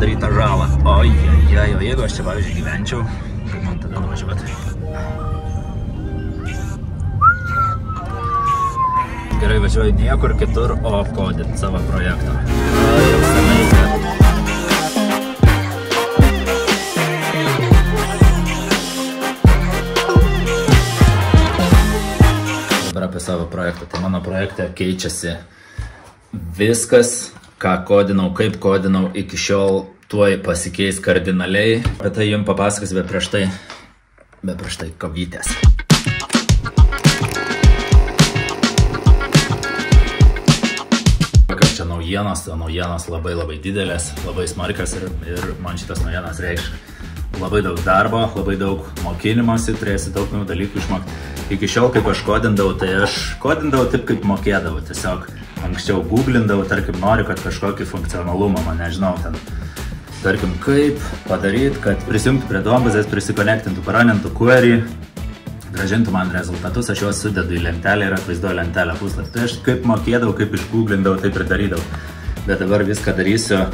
padarytą žalą. O jeigu aš čia, pavyzdžiui, gyvenčiau, kaip man tada nuvažiuoti? Gerai, važiuoju niekur kitur, o kodint savo projektą. Jau senai. Dabar apie savo projektą. Tai mano projekte keičiasi viskas, ką kodinau, kaip kodinau iki šiol, tuoj pasikeis kardinaliai. Bet tai jums papasakos be prieš tai kovytės. Kokios čia naujienos, naujienos labai didelės, labai smarkios ir man šitas naujienos reikš labai daug darbo, labai daug mokinimosi, turėsi daug naujų dalykų išmokti. Iki šiol, kaip aš kodindavau, tai aš kodindavau taip, kaip mokėdavau. Tiesiog anksčiau googlindavau, tarkim, noriu, kad kažkokį funkcionalumą, man nežinau, ten, tarkim, kaip padaryti, kad prisijungtų prie Duombazės, prisikonektintų, paranintų query, grąžintų man rezultatus, aš juos sudedu į lentelę ir atvaizduoju lentelę puslapį. Tai aš kaip mokėdavau, kaip išgooglindavau, taip ir darydavau. Bet dabar viską darysiu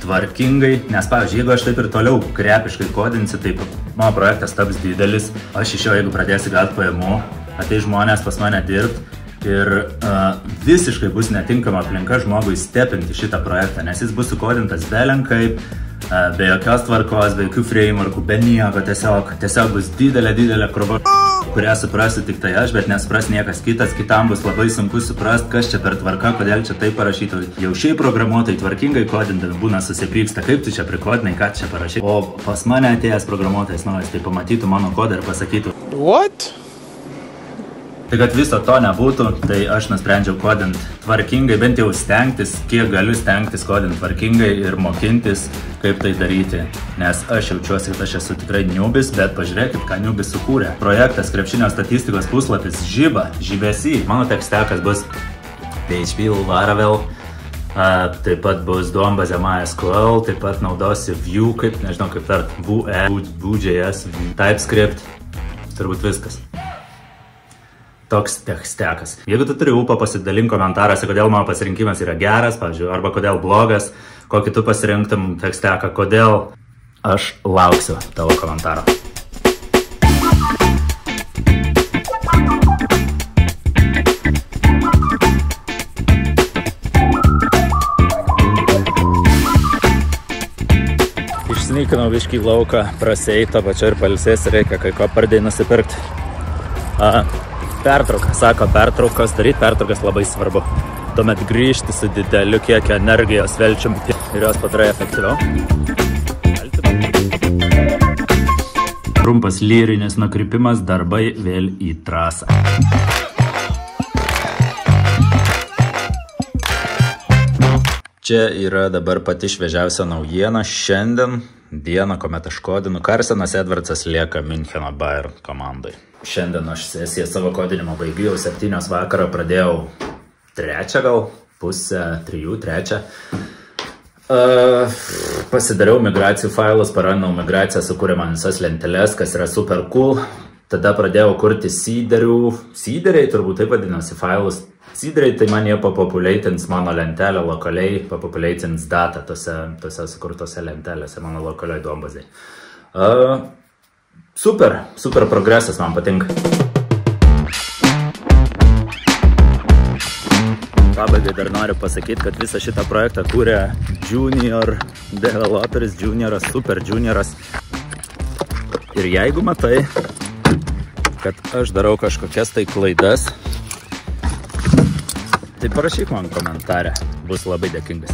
tvarkingai, nes, pavyzdžiui, jeigu aš taip ir toliau krepiškai kodinsiu, tai mano projektas taps didelis, aš iš jo, jeigu pradėsiu gauti pajamų, ateis žmonės pas mane dirbti ir visiškai bus netinkama aplinka žmogui stepinti šitą projektą, nes jis bus sukodintas belenkaip, be jokios tvarkos, be jokių frameworkų, be nieko, tiesiog bus didelė krova, kurią suprasiu tik tai aš, bet nesupras niekas kitas, kitam bus labai sunku suprast, kas čia per tvarka, kodėl čia taip parašyta. Jau šiaip programuotojai tvarkingai kodindami būna susipyksta, kaip tu čia prikodinai, ką čia parašyti. O pas mane atėjęs programuotojas naujas, tai pamatytų mano kodą ir pasakytų What? Tai kad viso to nebūtų, tai aš nusprendžiau kodinti tvarkingai, bent jau stengtis, kiek galiu stengtis kodinti tvarkingai ir mokintis, kaip tai daryti. Nes aš jaučiuosi, kad aš esu tikrai niubis, bet pažiūrėkit, ką niubis sukūrė. Projektas krepšinio statistikos puslapis Žibesi. Mano tekstekas bus PHP, Laravel, taip pat bus Duombazė MySQL, taip pat naudosiu Vue, kaip, nežinau kaip tart, Vue.js, TypeScript, turbūt viskas. Toks tekstekas. Jeigu tu turi ūpą, pasidalink komentaruose, kodėl mano pasirinkimas yra geras, pavyzdžiui, arba kodėl blogas, kokį tu pasirinktum teksteką, kodėl aš lauksiu tavo komentaro. Išsnykinau biškį į lauką, prasėjai to pačio ir pailsės, reikia kai ko pradėjai nusipirkti. Pertrauka, sako pertraukos, daryti pertraukas labai svarbu. Tuomet grįžti su dideliu kiekiu energijos velčium ir jos padarai efektyviau. Trumpas lyrinis nukrypimas, darbai vėl į trasą. Čia yra dabar pati šviežiausia naujiena. Šiandien dieną, kuomet aš kodinu, Carsonas Edwardsas lieka Müncheno Bayern komandai. Šiandien aš sesiją savo kodinimo baigiau, 7 vakaro pradėjau 3 gal, pusę 3. Pasidariau migracijų failus, paraninau migraciją, sukūrė man visas lenteles, kas yra super cool. Tada pradėjau kurti seederiai, turbūt taip vadinasi failus. Seederiai tai man jie papopuliatins mano lentelę lokaliai, papopuliatins datą tose sukurtose lentelėse mano lokaliai Duombazėj. Super progresas, man patinka. Pabaigai dar noriu pasakyti, kad visą šitą projektą kūrė junior developeris, junioras, super junioras. Ir jeigu matai, kad aš darau kažkokias tai klaidas, tai parašyk man komentarę, bus labai dėkingas.